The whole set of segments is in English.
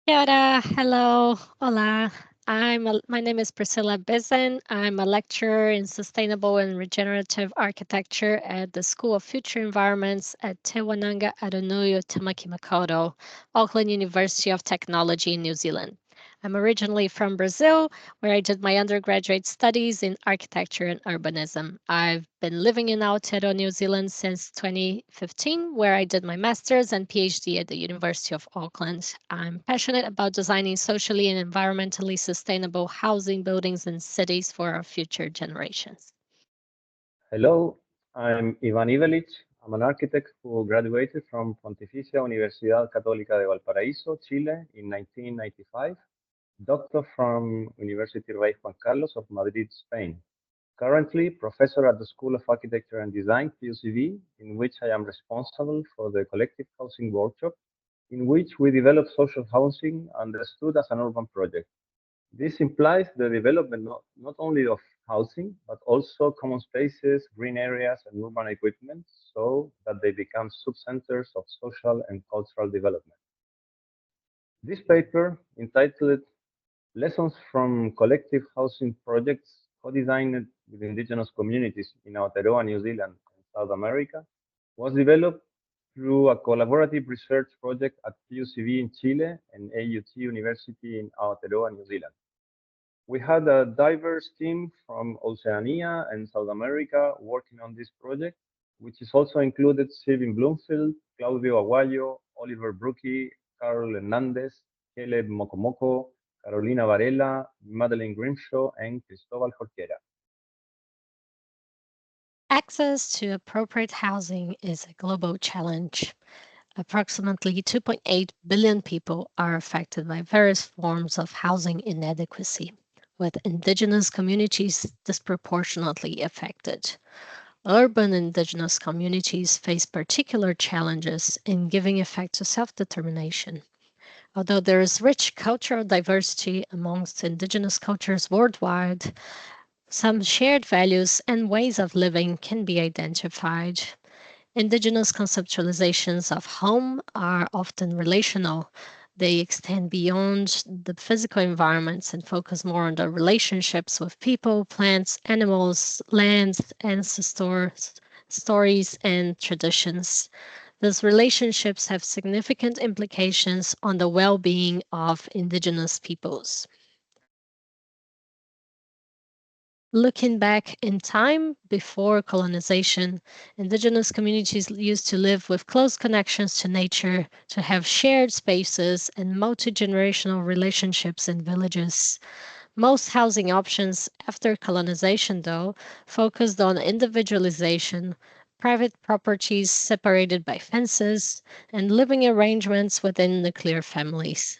Kia ora, hello, hola. My name is Priscilla Besen. I'm a lecturer in sustainable and regenerative architecture at the School of Future Environments at Te Wananga Aronuio Tamaki Makaurau, Auckland University of Technology in New Zealand. I'm originally from Brazil, where I did my undergraduate studies in architecture and urbanism. I've been living in Aotearoa, New Zealand since 2015, where I did my master's and PhD at the University of Auckland. I'm passionate about designing socially and environmentally sustainable housing, buildings, and cities for our future generations. Hello, I'm Ivan Ivelic. I'm an architect who graduated from Pontificia Universidad Católica de Valparaíso, Chile in 1995, doctor from University Rey Juan Carlos of Madrid, Spain. Currently, professor at the School of Architecture and Design, PUCV, in which I am responsible for the collective housing workshop, in which we develop social housing understood as an urban project. This implies the development not only of housing, but also common spaces, green areas, and urban equipment so that they become subcenters of social and cultural development. This paper, entitled Lessons from Collective Housing Projects Co-designed with Indigenous Communities in Aotearoa, New Zealand and South America, was developed through a collaborative research project at PUCV in Chile and AUT University in Aotearoa, New Zealand. We had a diverse team from Oceania and South America working on this project, which is also included Sylvie Bloomfield, Claudio Aguayo, Oliver Brookie, Carol Hernandez, Caleb Mokomoko, Carolina Varela, Madeline Grimshaw, and Cristobal Jorquera. Access to appropriate housing is a global challenge. Approximately 2.8 billion people are affected by various forms of housing inadequacy, with Indigenous communities disproportionately affected. Urban Indigenous communities face particular challenges in giving effect to self determination. Although there is rich cultural diversity amongst Indigenous cultures worldwide, some shared values and ways of living can be identified. Indigenous conceptualizations of home are often relational. They extend beyond the physical environments and focus more on the relationships with people, plants, animals, lands, ancestors, stories, and traditions. These relationships have significant implications on the well being of Indigenous peoples. Looking back in time before colonization, indigenous communities used to live with close connections to nature, to have shared spaces and multi generational relationships in villages. Most housing options after colonization, though, focused on individualization, private properties separated by fences, and living arrangements within nuclear families.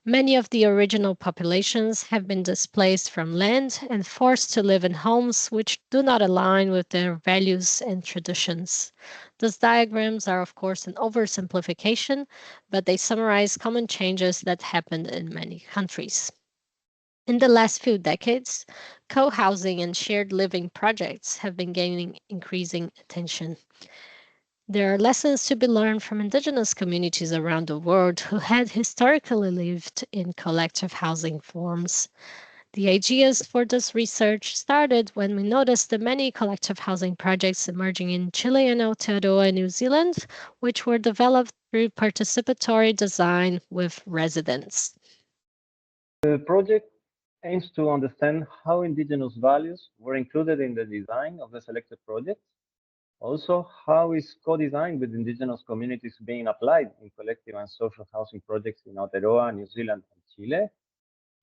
Many of the original populations have been displaced from land and forced to live in homes which do not align with their values and traditions. These diagrams are, of course, an oversimplification, but they summarize common changes that happened in many countries. In the last few decades, co housing and shared living projects have been gaining increasing attention. There are lessons to be learned from indigenous communities around the world who had historically lived in collective housing forms. The ideas for this research started when we noticed the many collective housing projects emerging in Chile and Aotearoa, New Zealand, which were developed through participatory design with residents. The project aims to understand how indigenous values were included in the design of the selected projects. Also, how is co-design with indigenous communities being applied in collective and social housing projects in Aotearoa, New Zealand, and Chile?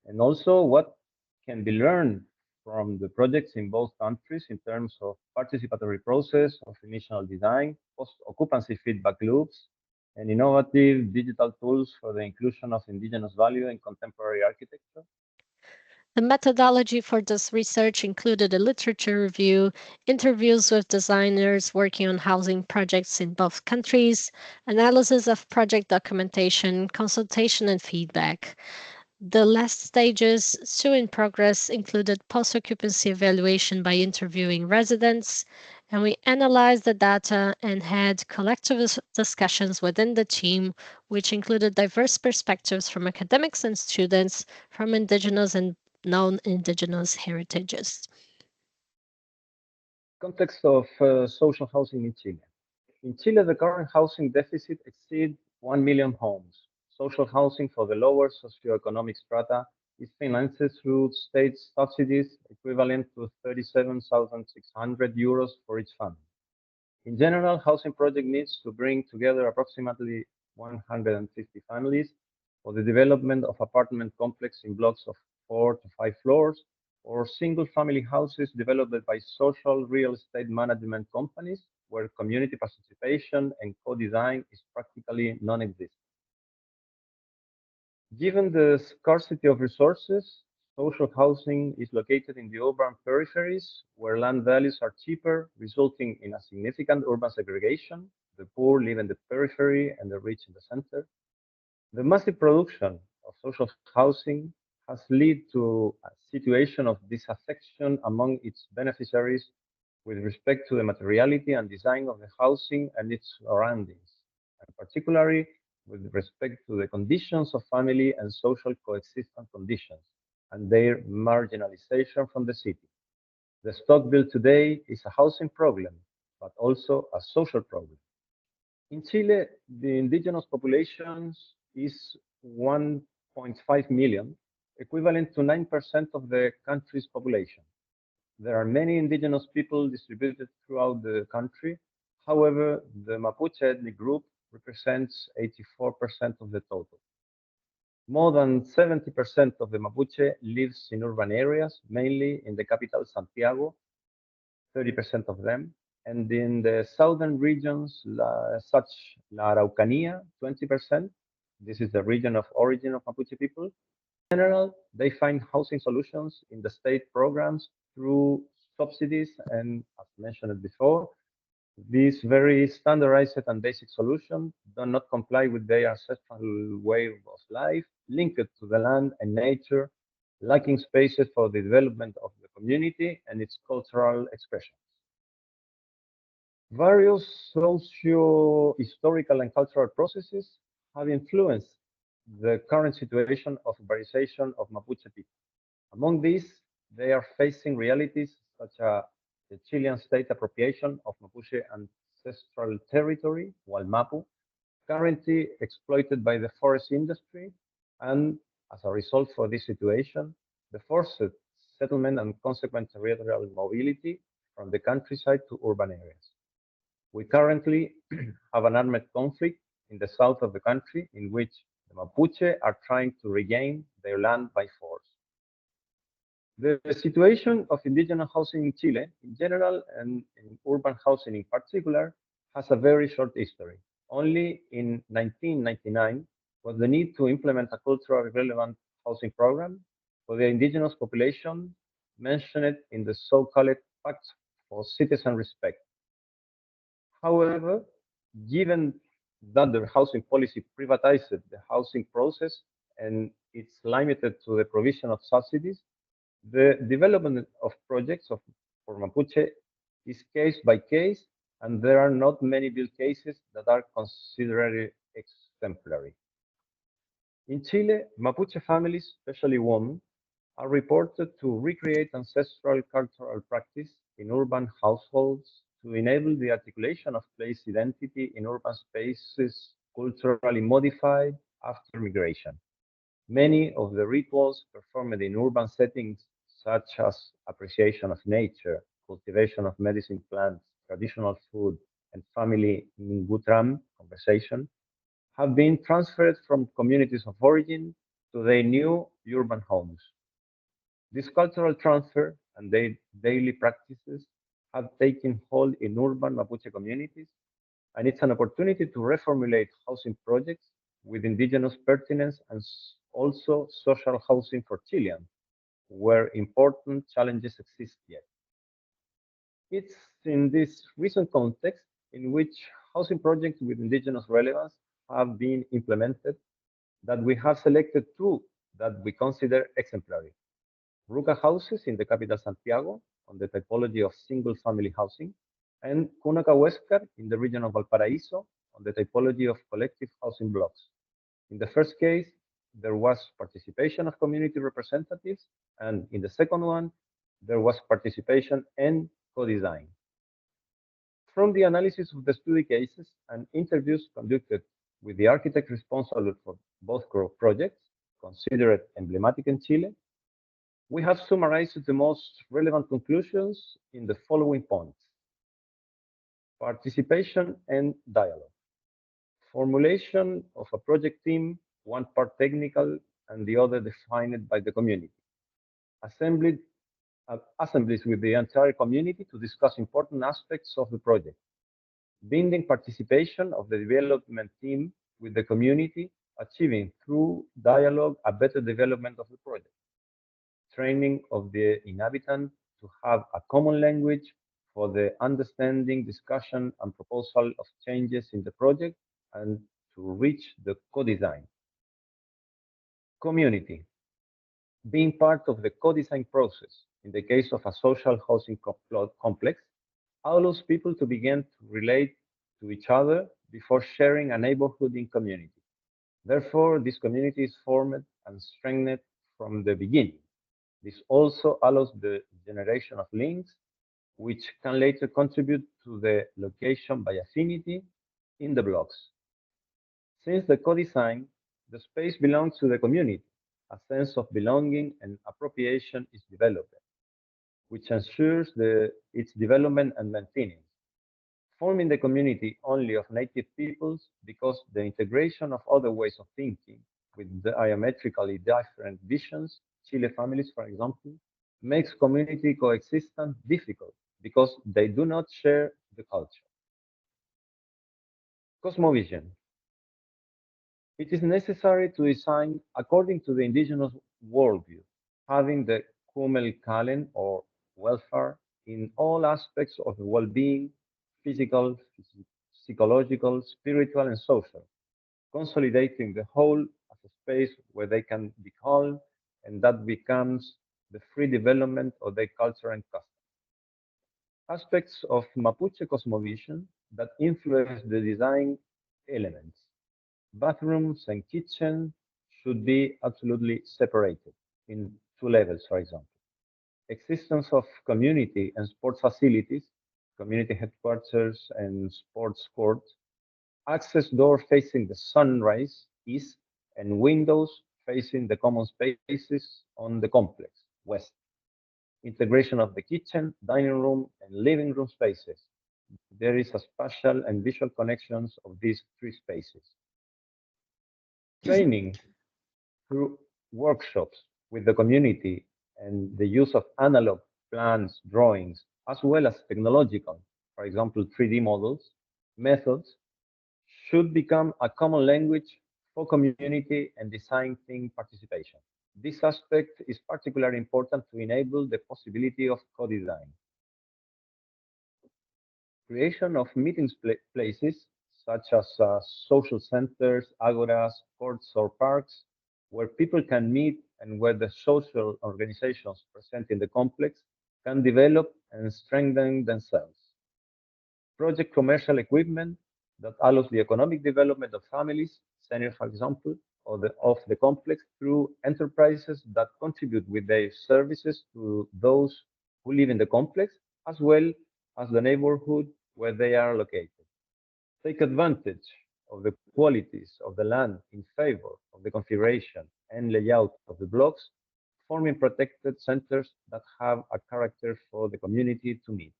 And also, what can be learned from the projects in both countries in terms of participatory process of initial design, post-occupancy feedback loops, and innovative digital tools for the inclusion of indigenous value in contemporary architecture? The methodology for this research included a literature review, interviews with designers working on housing projects in both countries, analysis of project documentation, consultation, and feedback. The last stages, still in progress, included post occupancy evaluation by interviewing residents, And we analyzed the data and had collective discussions within the team, which included diverse perspectives from academics and students from Indigenous and non Indigenous heritages. Context of social housing in Chile. In Chile, the current housing deficit exceeds 1 million homes. Social housing for the lower socioeconomic strata is financed through state subsidies equivalent to 37,600 euros for each family. In general, housing project needs to bring together approximately 150 families for the development of apartment complex in blocks of 4 to 5 floors or single-family houses developed by social real estate management companies where community participation and co-design is practically non-existent. Given the scarcity of resources, social housing is located in the urban peripheries where land values are cheaper, resulting in a significant urban segregation. The poor live in the periphery and the rich in the center. The massive production of social housing has led to a situation of disaffection among its beneficiaries with respect to the materiality and design of the housing and its surroundings, and particularly with respect to the conditions of family and social coexistence conditions and their marginalization from the city. The stock built today is a housing problem, but also a social problem. In Chile, the indigenous population is 1.5 million, equivalent to 9% of the country's population. There are many indigenous people distributed throughout the country. However, the Mapuche ethnic group represents 84% of the total. More than 70% of the Mapuche lives in urban areas, mainly in the capital Santiago, 30% of them, and in the southern regions, such La Araucanía, 20%. This is the region of origin of Mapuche people. In general, they find housing solutions in the state programs through subsidies, and as mentioned before, these very standardized and basic solutions do not comply with their ancestral way of life, linked to the land and nature, lacking spaces for the development of the community and its cultural expression. Various socio-historical and cultural processes have influenced the current situation of urbanization of Mapuche people. Among these, they are facing realities such as the Chilean state appropriation of Mapuche ancestral territory, Walmapu, currently exploited by the forest industry, and as a result for this situation, the forced settlement and consequent territorial mobility from the countryside to urban areas. We currently have an armed conflict in the south of the country in which the Mapuche are trying to regain their land by force. The situation of indigenous housing in Chile in general and in urban housing in particular has a very short history. Only in 1999 was the need to implement a culturally relevant housing program for the indigenous population mentioned in the so-called Pact for Citizen Respect. However, given that the housing policy privatized the housing process and it's limited to the provision of subsidies, the development of projects for Mapuche is case by case, and there are not many build cases that are considered exemplary. In Chile, Mapuche families, especially women, are reported to recreate ancestral cultural practice in urban households to enable the articulation of place identity in urban spaces culturally modified after migration. Many of the rituals performed in urban settings, such as appreciation of nature, cultivation of medicine plants, traditional food, and family ngutram conversation, have been transferred from communities of origin to their new urban homes. This cultural transfer and their daily practices have taken hold in urban Mapuche communities, and it's an opportunity to reformulate housing projects with indigenous pertinence and also social housing for Chileans, where important challenges exist yet. It's in this recent context in which housing projects with indigenous relevance have been implemented that we have selected two that we consider exemplary. Ruca houses in the capital Santiago on the typology of single family housing, and Huescar in the region of Valparaíso on the typology of collective housing blocks. In the first case, there was participation of community representatives, and in the second one, there was participation and co-design. From the analysis of the study cases and interviews conducted with the architect responsible for both projects, considered emblematic in Chile, we have summarized the most relevant conclusions in the following points: participation and dialogue, formulation of a project team, one part technical and the other defined by the community, assembly, assemblies with the entire community to discuss important aspects of the project, binding participation of the development team with the community, achieving through dialogue a better development of the project, training of the inhabitant to have a common language for the understanding, discussion, and proposal of changes in the project and to reach the co-design. Community, being part of the co-design process in the case of a social housing complex, allows people to begin to relate to each other before sharing a neighborhood in community. Therefore, this community is formed and strengthened from the beginning. This also allows the generation of links, which can later contribute to the location by affinity in the blocks. Since the co-design, the space belongs to the community. A sense of belonging and appropriation is developed, which ensures its development and maintenance, forming the community only of native peoples because the integration of other ways of thinking with diametrically different visions, Chile families, for example, makes community coexistence difficult because they do not share the culture. Cosmovision. It is necessary to design according to the indigenous worldview, having the Kumelkalen or welfare in all aspects of the well-being, physical, psychological, spiritual, and social, consolidating the whole as a space where they can be called, and that becomes the free development of their culture and customs. Aspects of Mapuche cosmovision that influence the design elements. Bathrooms and kitchen should be absolutely separated in two levels, for example. Existence of community and sports facilities, community headquarters and sports courts, access door facing the sunrise east, and windows facing the common spaces on the complex west. Integration of the kitchen, dining room, and living room spaces. There is a spatial and visual connections of these three spaces. Training through workshops with the community and the use of analog plans, drawings, as well as technological, for example, 3D models, methods, should become a common language for community and design team participation. This aspect is particularly important to enable the possibility of co-design. Creation of meeting places, such as social centers, agoras, courts, or parks, where people can meet and where the social organizations present in the complex can develop and strengthen themselves. Project commercial equipment that allows the economic development of families, senior, for example, of the complex through enterprises that contribute with their services to those who live in the complex, as well as the neighborhood where they are located. Take advantage of the qualities of the land in favor of the configuration and layout of the blocks, forming protected centers that have a character for the community to meet.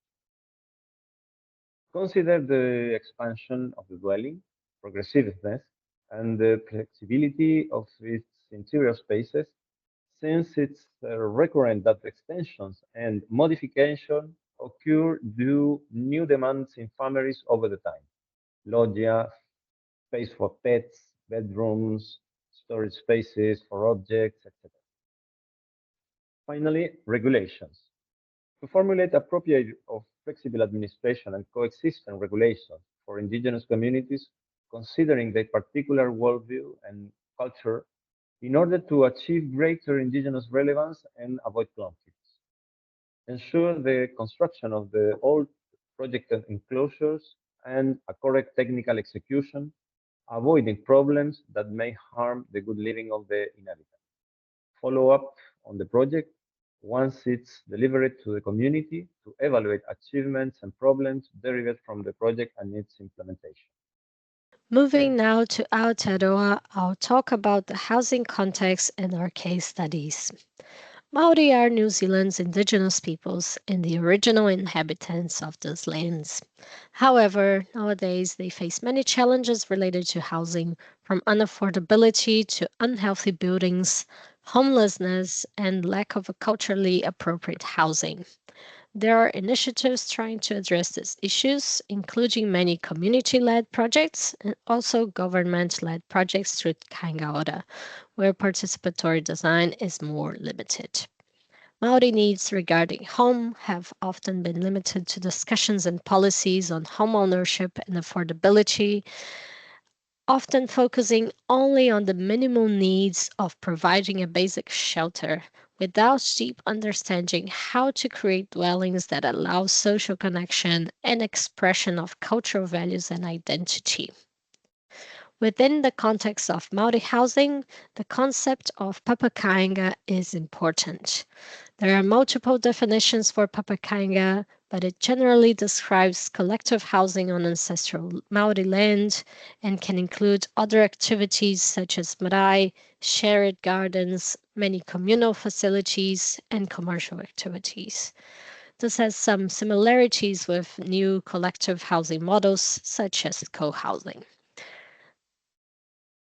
Consider the expansion of the dwelling, progressiveness, and the flexibility of its interior spaces, since it's recurrent that extensions and modification occur due new demands in families over the time. Loggia, space for pets, bedrooms, storage spaces for objects, etc. Finally, regulations. To formulate appropriate of flexible administration and coexistence regulations for indigenous communities, considering their particular worldview and culture, in order to achieve greater indigenous relevance and avoid conflicts. Ensure the construction of the old project enclosures, and a correct technical execution, avoiding problems that may harm the good living of the inhabitants. Follow up on the project once it's delivered to the community to evaluate achievements and problems derived from the project and its implementation. Moving now to Aotearoa, I'll talk about the housing context in our case studies. Maori are New Zealand's indigenous peoples and the original inhabitants of those lands. However, nowadays they face many challenges related to housing, from unaffordability to unhealthy buildings, homelessness, and lack of a culturally appropriate housing. There are initiatives trying to address these issues, including many community led projects and also government led projects through Kaingaora, where participatory design is more limited. Maori needs regarding home have often been limited to discussions and policies on home ownership and affordability, often focusing only on the minimal needs of providing a basic shelter without deep understanding how to create dwellings that allow social connection and expression of cultural values and identity. Within the context of Maori housing, the concept of papakainga is important. There are multiple definitions for papakainga, but it generally describes collective housing on ancestral Maori land and can include other activities such as marae, shared gardens, many communal facilities, and commercial activities. This has some similarities with new collective housing models such as co-housing.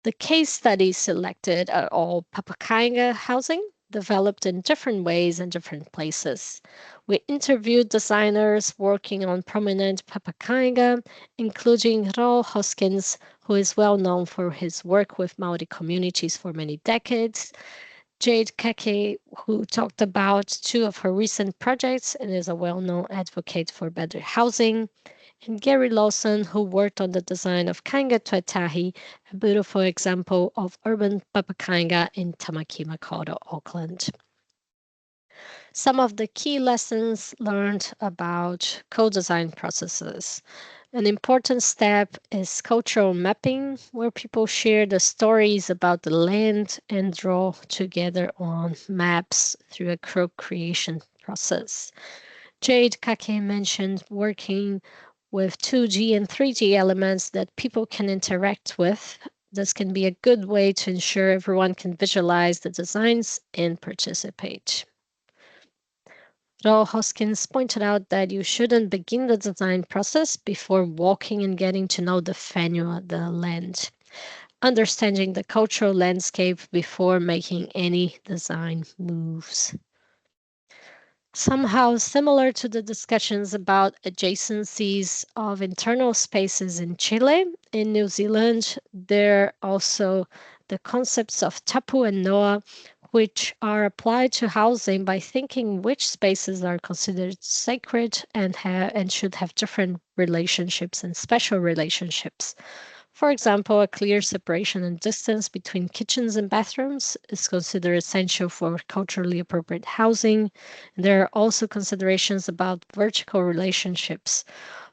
The case studies selected are all Papakainga housing, developed in different ways in different places. We interviewed designers working on prominent Papakainga, including Ro Hoskins, who is well known for his work with Maori communities for many decades, Jade Kake, who talked about two of her recent projects and is a well known advocate for better housing, and Gary Lawson, who worked on the design of Kainga Tuatahi, a beautiful example of urban papakainga in Tamaki Makaurau, Auckland. Some of the key lessons learned about co-design processes. An important step is cultural mapping, where people share the stories about the land and draw together on maps through a co-creation process. Jade Kake mentioned working with 2D and 3D elements that people can interact with. This can be a good way to ensure everyone can visualize the designs and participate. Ro Hoskins pointed out that you shouldn't begin the design process before walking and getting to know the whenua, the land, understanding the cultural landscape before making any design moves. Somehow similar to the discussions about adjacencies of internal spaces in Chile, in New Zealand, there are also the concepts of tapu and noa, which are applied to housing by thinking which spaces are considered sacred and should have different relationships and special relationships. For example, a clear separation and distance between kitchens and bathrooms is considered essential for culturally appropriate housing. And there are also considerations about vertical relationships.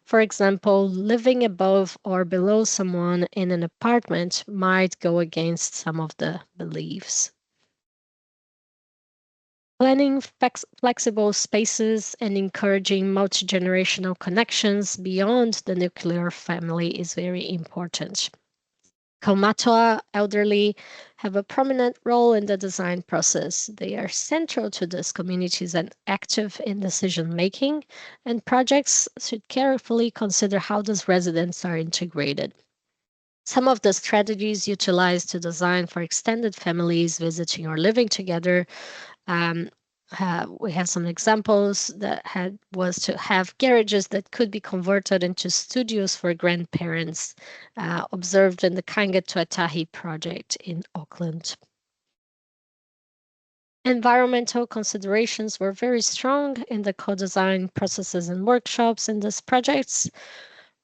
For example, living above or below someone in an apartment might go against some of the beliefs. Planning flexible spaces and encouraging multi generational connections beyond the nuclear family is very important. Kaumatoa elderly have a prominent role in the design process. They are central to these communities and active in decision making, and projects should carefully consider how those residents are integrated. Some of the strategies utilized to design for extended families visiting or living together, um, we have some examples that had was to have garages that could be converted into studios for grandparents, observed in the Kainga Tuatahi project in Auckland. Environmental considerations were very strong in the co-design processes and workshops in these projects.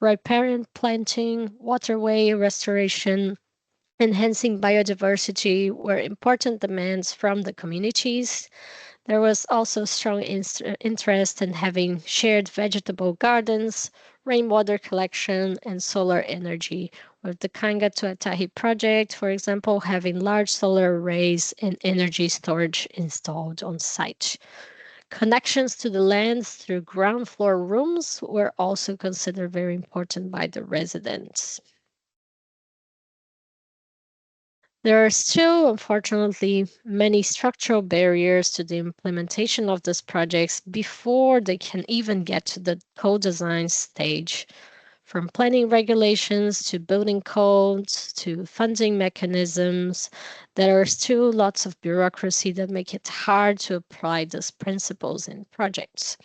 Riparian planting, waterway restoration, enhancing biodiversity were important demands from the communities. There was also strong interest in having shared vegetable gardens, rainwater collection, and solar energy, with the Kanga to Atahi project, for example, having large solar arrays and energy storage installed on site. Connections to the land through ground floor rooms were also considered very important by the residents. There are still, unfortunately, many structural barriers to the implementation of these projects before they can even get to the co design stage. From planning regulations to building codes to funding mechanisms, there are still lots of bureaucracy that make it hard to apply these principles in projects.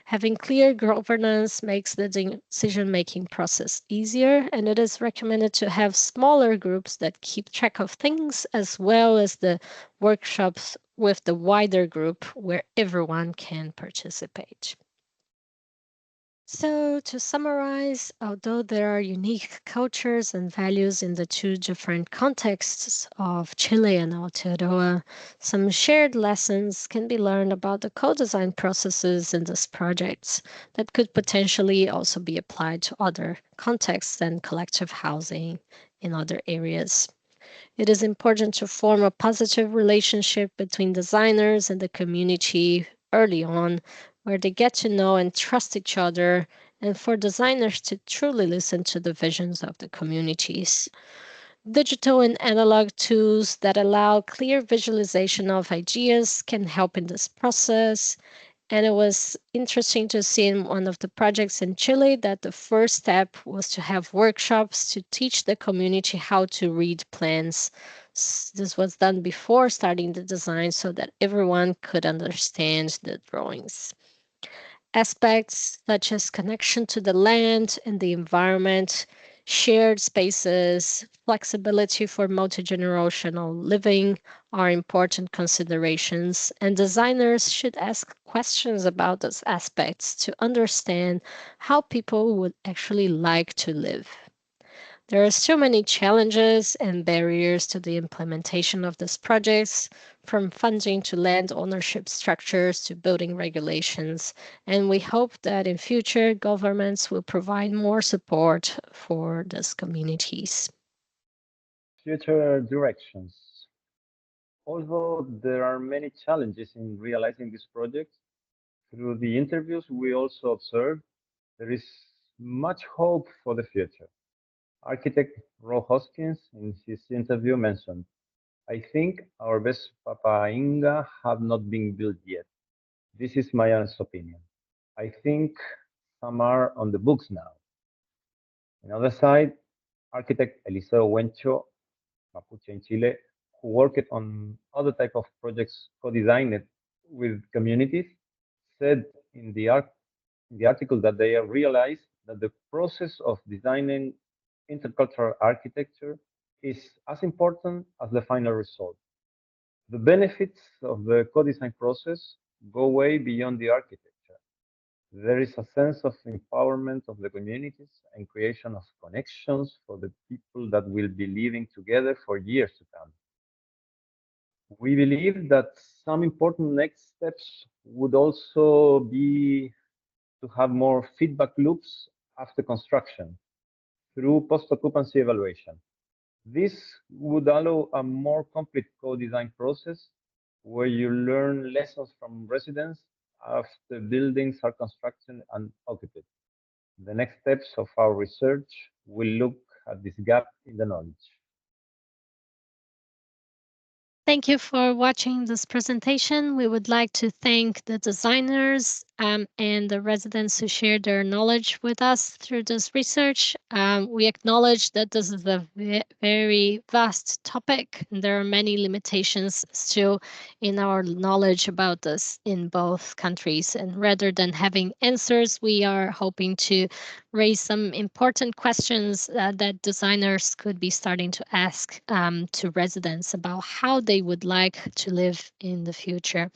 Having clear governance makes the decision-making process easier, and it is recommended to have smaller groups that keep track of things, as well as the workshops with the wider group where everyone can participate. So, to summarize, although there are unique cultures and values in the two different contexts of Chile and Aotearoa, some shared lessons can be learned about the co design processes in these projects that could potentially also be applied to other contexts than collective housing in other areas. It is important to form a positive relationship between designers and the community early on, where they get to know and trust each other, and for designers to truly listen to the visions of the communities. Digital and analog tools that allow clear visualization of ideas can help in this process, and it was interesting to see in one of the projects in Chile that the first step was to have workshops to teach the community how to read plans. This was done before starting the design so that everyone could understand the drawings. Aspects such as connection to the land and the environment, shared spaces, flexibility for multi-generational living are important considerations, and designers should ask questions about those aspects to understand how people would actually like to live. There are so many challenges and barriers to the implementation of these projects, from funding to land ownership structures to building regulations, and we hope that in future governments will provide more support for these communities. Future directions. Although there are many challenges in realizing this project, through the interviews we also observed there is much hope for the future. Architect Ro Hoskins, in his interview, mentioned, I think our best papainga have not been built yet. This is my honest opinion. I think some are on the books now. On the other side, architect Eliseo Wencho, Mapuche in Chile, who worked on other type of projects co-designed with communities, said in the article that they have realized that the process of designing intercultural architecture is as important as the final result. The benefits of the co-design process go way beyond the architecture. There is a sense of empowerment of the communities and creation of connections for the people that will be living together for years to come. We believe that some important next steps would also be to have more feedback loops after construction through post-occupancy evaluation. This would allow a more complete co-design process where you learn lessons from residents after buildings are constructed and occupied. The next steps of our research will look at this gap in the knowledge. Thank you for watching this presentation. We would like to thank the designers and the residents who shared their knowledge with us through this research. We acknowledge that this is a very vast topic, and there are many limitations still in our knowledge about this in both countries. And rather than having answers, we are hoping to raise some important questions that designers could be starting to ask to residents about how they would like to live in the future.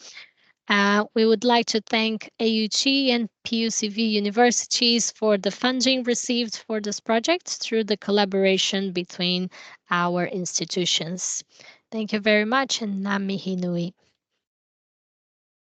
We would like to thank AUG and PUCV universities for the funding received for this project through the collaboration between our institutions. Thank you very much, and Namihi Nui.